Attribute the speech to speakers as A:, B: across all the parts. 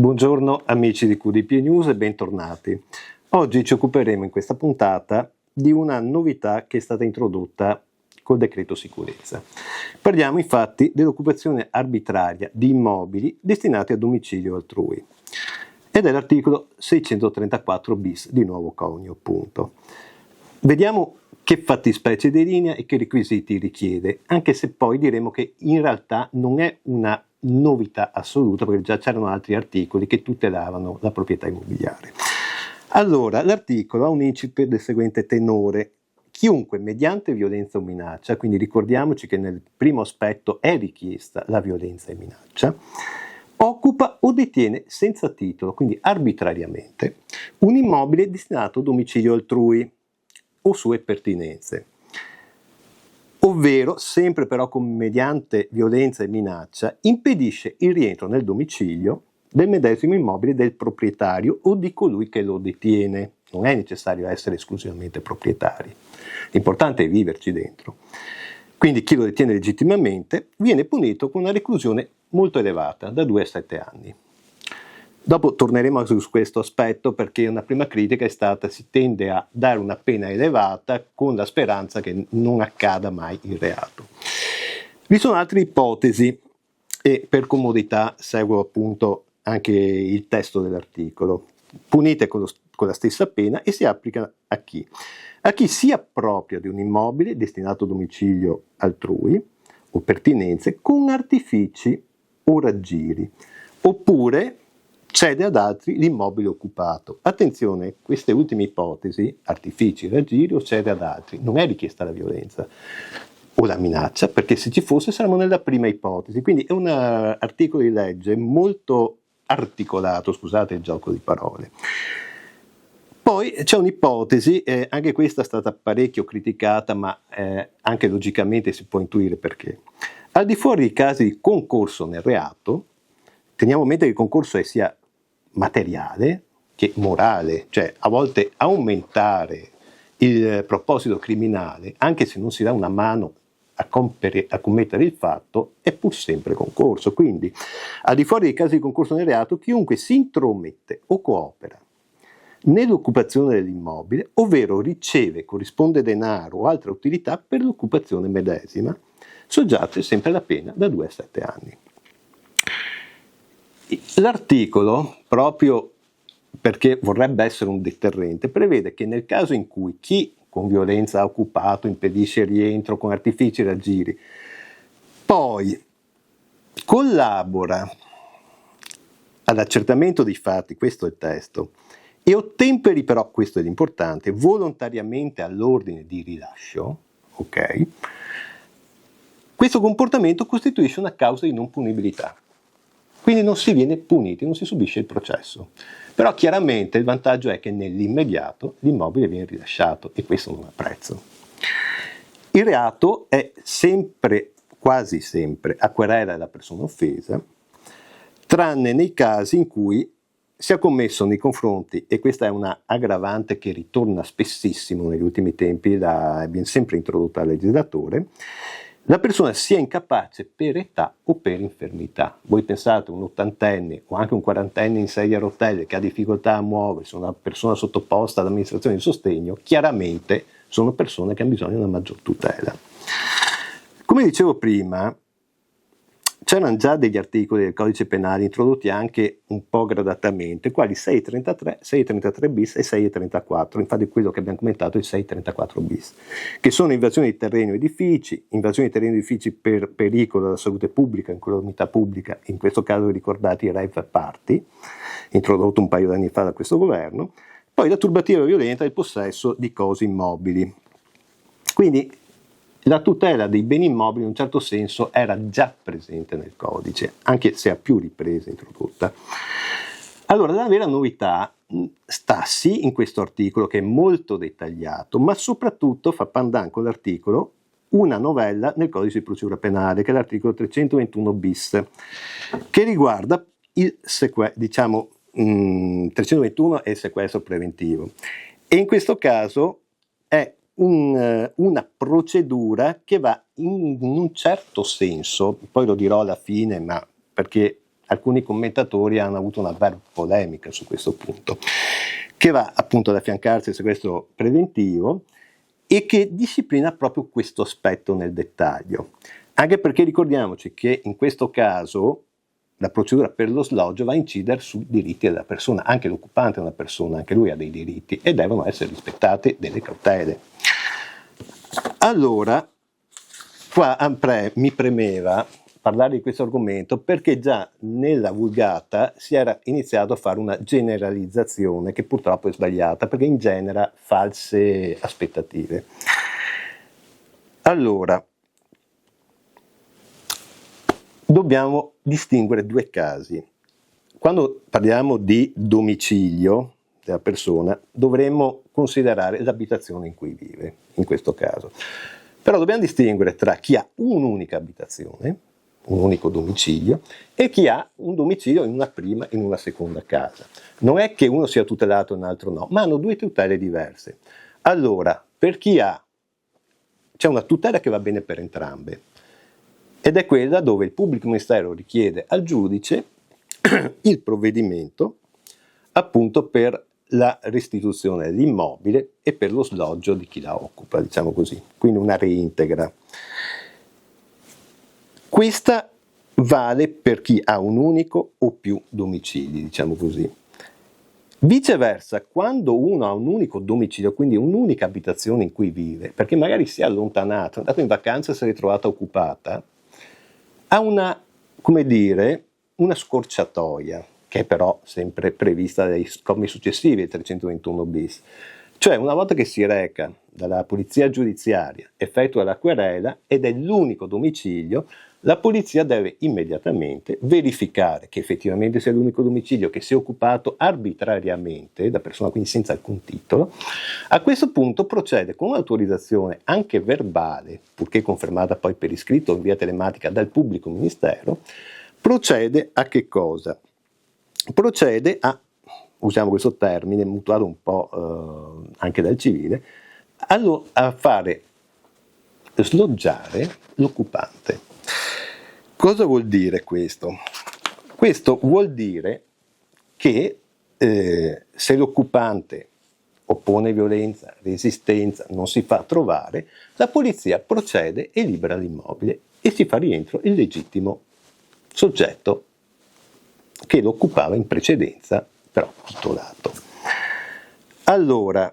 A: Buongiorno amici di QDP News e bentornati. Oggi ci occuperemo in questa puntata di una novità che è stata introdotta col decreto sicurezza. Parliamo infatti dell'occupazione arbitraria di immobili destinati a domicilio altrui ed è l'articolo 634 bis di nuovo conio, appunto. Vediamo che fattispecie delinea e che requisiti richiede, anche se poi diremo che in realtà non è una novità assoluta, perché già c'erano altri articoli che tutelavano la proprietà immobiliare. Allora, l'articolo ha un incipit del seguente tenore: chiunque mediante violenza o minaccia, quindi ricordiamoci che nel primo aspetto è richiesta la violenza e minaccia, occupa o detiene senza titolo, quindi arbitrariamente, un immobile destinato a domicilio altrui o sue pertinenze, ovvero, sempre però mediante violenza e minaccia, impedisce il rientro nel domicilio del medesimo immobile del proprietario o di colui che lo detiene. Non è necessario essere esclusivamente proprietari, l'importante è viverci dentro. Quindi chi lo detiene legittimamente viene punito con una reclusione molto elevata, da 2 a 7 anni. Dopo torneremo su questo aspetto, perché una prima critica è stata: si tende a dare una pena elevata con la speranza che non accada mai il reato. Vi sono altre ipotesi e per comodità seguo appunto anche il testo dell'articolo. Punite con la stessa pena e si applica a chi? A chi si appropria di un immobile destinato a domicilio altrui o pertinenze con artifici o raggiri, oppure cede ad altri l'immobile occupato. Attenzione, queste ultime ipotesi, artifici, raggiri o cede ad altri, non è richiesta la violenza o la minaccia, perché se ci fosse saremmo nella prima ipotesi. Quindi è un articolo di legge molto articolato, scusate il gioco di parole. Poi c'è un'ipotesi, anche questa è stata parecchio criticata, ma anche logicamente si può intuire perché. Al di fuori dei casi di concorso nel reato, teniamo a mente che il concorso è sia materiale che morale, cioè a volte aumentare il proposito criminale, anche se non si dà una mano a commettere il fatto, è pur sempre concorso. Quindi, al di fuori dei casi di concorso nel reato, chiunque si intromette o coopera nell'occupazione dell'immobile, ovvero riceve, corrisponde denaro o altra utilità per l'occupazione medesima, soggiace sempre alla pena da 2 a 7 anni. L'articolo, proprio perché vorrebbe essere un deterrente, prevede che nel caso in cui chi con violenza ha occupato, impedisce il rientro con artifici e raggiri, poi collabora all'accertamento dei fatti, questo è il testo, e ottemperi però, questo è l'importante, volontariamente all'ordine di rilascio, ok? Questo comportamento costituisce una causa di non punibilità. Quindi non si viene puniti, non si subisce il processo. Però chiaramente il vantaggio è che nell'immediato l'immobile viene rilasciato e questo non ha prezzo. Il reato è sempre, quasi sempre, a querela della persona offesa, tranne nei casi in cui sia commesso nei confronti, e questa è una aggravante che ritorna spessissimo negli ultimi tempi, viene sempre introdotta dal legislatore, la persona sia incapace per età o per infermità. Voi pensate un 80enne o anche un 40enne in sedia a rotelle che ha difficoltà a muoversi, una persona sottoposta all'amministrazione di sostegno, chiaramente sono persone che hanno bisogno di una maggior tutela. Come dicevo prima, c'erano già degli articoli del codice penale introdotti anche un po' gradatamente, quali 633, 633 bis e 634, infatti quello che abbiamo commentato è il 634 bis, che sono invasioni di terreni o edifici, invasioni di terreni o edifici per pericolo alla salute pubblica, incolumità pubblica, in questo caso ricordate i rave party, introdotto un paio d'anni fa da questo governo, poi la turbativa violenta e il possesso di cose immobili. Quindi la tutela dei beni immobili in un certo senso era già presente nel codice, anche se a più riprese introdotta. Allora, la vera novità sta sì in questo articolo che è molto dettagliato, ma soprattutto fa pandan con l'articolo una novella nel codice di procedura penale, che è l'articolo 321 bis, che riguarda il 321 è il sequestro preventivo. E in questo caso è una procedura che va in un certo senso, poi lo dirò alla fine, ma perché alcuni commentatori hanno avuto una bella polemica su questo punto, che va appunto ad affiancarsi al sequestro preventivo e che disciplina proprio questo aspetto nel dettaglio. Anche perché ricordiamoci che in questo caso la procedura per lo sloggio va a incidere sui diritti della persona, anche l'occupante è una persona, anche lui ha dei diritti e devono essere rispettate delle cautele. Allora, qua mi premeva parlare di questo argomento perché già nella vulgata si era iniziato a fare una generalizzazione che purtroppo è sbagliata perché ingenera false aspettative. Allora, dobbiamo distinguere due casi. Quando parliamo di domicilio della persona dovremmo considerare l'abitazione in cui vive, in questo caso. Però dobbiamo distinguere tra chi ha un'unica abitazione, un unico domicilio, e chi ha un domicilio in una prima e in una seconda casa. Non è che uno sia tutelato e un altro no, ma hanno due tutele diverse. Allora, per chi ha, c'è una tutela che va bene per entrambe, ed è quella dove il pubblico ministero richiede al giudice il provvedimento appunto per la restituzione dell'immobile e per lo sloggio di chi la occupa, diciamo così, quindi una reintegra. Questa vale per chi ha un unico o più domicili, diciamo così. Viceversa, quando uno ha un unico domicilio, quindi un'unica abitazione in cui vive, perché magari si è allontanato, è andato in vacanza e si è ritrovata occupata, ha una, come dire, una scorciatoia, che è però sempre prevista dai commi successivi al 321 bis. Cioè, una volta che si reca dalla polizia giudiziaria, effettua la querela ed è l'unico domicilio, la polizia deve immediatamente verificare che effettivamente sia l'unico domicilio, che sia occupato arbitrariamente da persona, quindi senza alcun titolo. A questo punto procede con un'autorizzazione anche verbale, purché confermata poi per iscritto o in via telematica dal pubblico ministero, procede a che cosa? Procede a, usiamo questo termine, mutuato un po' anche dal civile, a fare sloggiare l'occupante. Cosa vuol dire questo? Questo vuol dire che se l'occupante oppone violenza, resistenza, non si fa trovare, la polizia procede e libera l'immobile e si fa rientro il legittimo soggetto che lo occupava in precedenza, però titolato. Allora,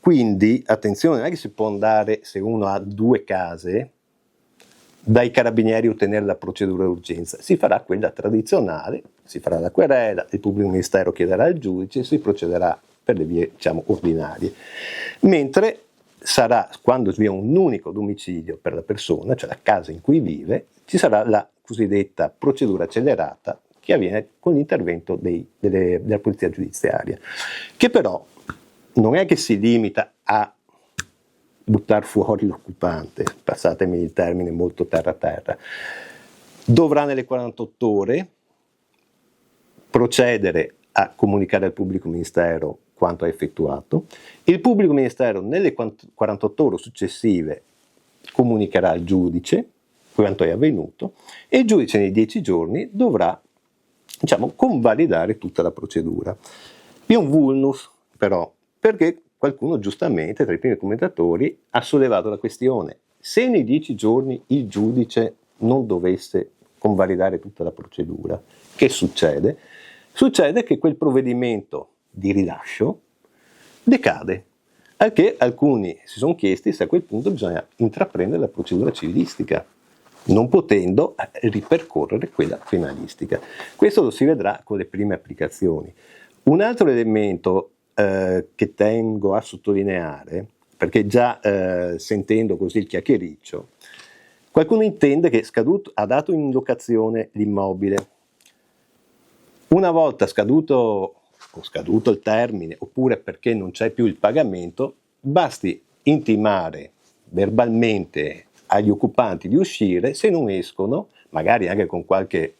A: quindi, attenzione, non è che si può andare, se uno ha due case, dai carabinieri ottenere la procedura d'urgenza. Si farà quella tradizionale, si farà la querela, il pubblico ministero chiederà al giudice e si procederà per le vie, diciamo, ordinarie. Mentre sarà, quando vi è un unico domicilio per la persona, cioè la casa in cui vive, ci sarà la cosiddetta procedura accelerata che avviene con l'intervento della polizia giudiziaria, che però non è che si limita a buttare fuori l'occupante, passatemi il termine molto terra-terra, dovrà nelle 48 ore procedere a comunicare al pubblico ministero quanto ha effettuato, il pubblico ministero nelle 48 ore successive comunicherà al giudice quanto è avvenuto e il giudice nei 10 giorni dovrà, diciamo, convalidare tutta la procedura. Vi è un vulnus però, perché qualcuno giustamente tra i primi commentatori ha sollevato la questione: se nei 10 giorni il giudice non dovesse convalidare tutta la procedura, che succede? Succede che quel provvedimento di rilascio decade, al che alcuni si sono chiesti se a quel punto bisogna intraprendere la procedura civilistica, non potendo ripercorrere quella penalistica. Questo lo si vedrà con le prime applicazioni. Un altro elemento che tengo a sottolineare, perché già sentendo così il chiacchiericcio, qualcuno intende che ha dato in locazione l'immobile. Una volta scaduto il termine, oppure perché non c'è più il pagamento, basti intimare verbalmente agli occupanti di uscire. Se non escono, magari anche con qualche,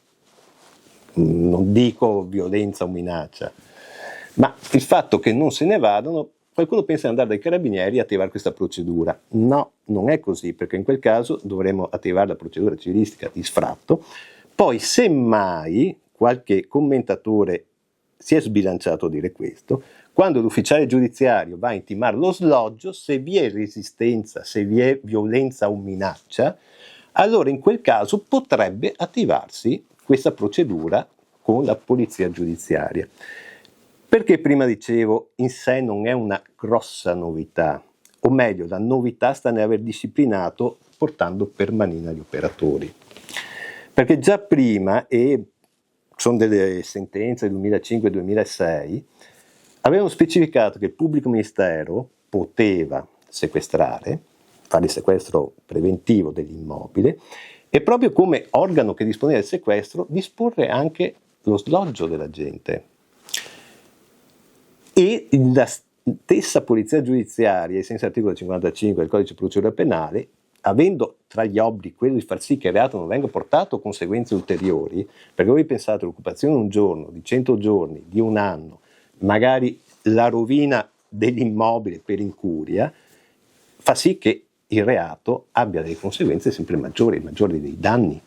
A: non dico violenza o minaccia, ma il fatto che non se ne vadano, qualcuno pensa di andare dai carabinieri a attivare questa procedura. No, non è così, perché in quel caso dovremo attivare la procedura civilistica di sfratto. Poi, semmai, qualche commentatore si è sbilanciato a dire questo, quando l'ufficiale giudiziario va a intimare lo sloggio, se vi è resistenza, se vi è violenza o minaccia, allora in quel caso potrebbe attivarsi questa procedura con la polizia giudiziaria. Perché prima dicevo, in sé non è una grossa novità, o meglio, la novità sta nell'aver disciplinato portando per manina gli operatori. Perché già prima, e sono delle sentenze del 2005-2006, avevano specificato che il pubblico ministero poteva sequestrare, fare il sequestro preventivo dell'immobile, e proprio come organo che disponeva del sequestro disporre anche lo sloggio della gente. E la stessa polizia giudiziaria, ai sensi dell'articolo 55 del codice di procedura penale, avendo tra gli obblighi quello di far sì che il reato non venga portato a conseguenze ulteriori, perché voi pensate l'occupazione un giorno, di 100 giorni, di un anno, magari la rovina dell'immobile per incuria, fa sì che il reato abbia delle conseguenze sempre maggiori danni.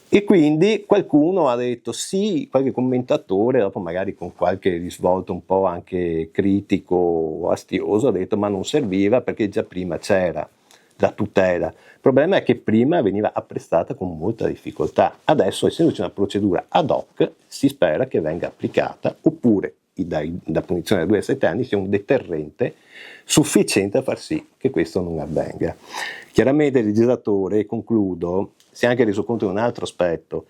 A: E quindi qualcuno ha detto sì, qualche commentatore, dopo magari con qualche risvolto un po' anche critico o astioso, ha detto ma non serviva perché già prima c'era la tutela. Il problema è che prima veniva apprestata con molta difficoltà. Adesso, essendoci una procedura ad hoc, si spera che venga applicata, oppure la punizione da 2 a 7 anni sia un deterrente sufficiente a far sì che questo non avvenga. Chiaramente il legislatore, e concludo, si è anche reso conto di un altro aspetto,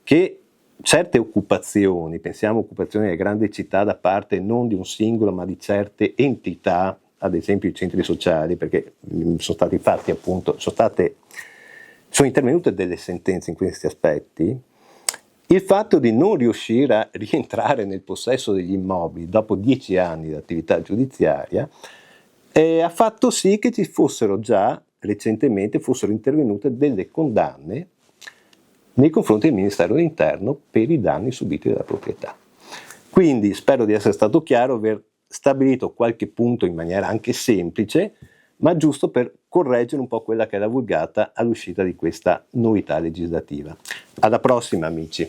A: che certe occupazioni, pensiamo a occupazioni nelle grandi città da parte non di un singolo ma di certe entità, ad esempio i centri sociali, perché sono stati fatti appunto, sono intervenute delle sentenze in questi aspetti. Il fatto di non riuscire a rientrare nel possesso degli immobili dopo 10 anni di attività giudiziaria ha fatto sì che ci fossero già recentemente intervenute delle condanne nei confronti del Ministero dell'Interno per i danni subiti dalla proprietà. Quindi spero di essere stato chiaro, aver stabilito qualche punto in maniera anche semplice, ma giusto per correggere un po' quella che è la vulgata all'uscita di questa novità legislativa. Alla prossima, amici!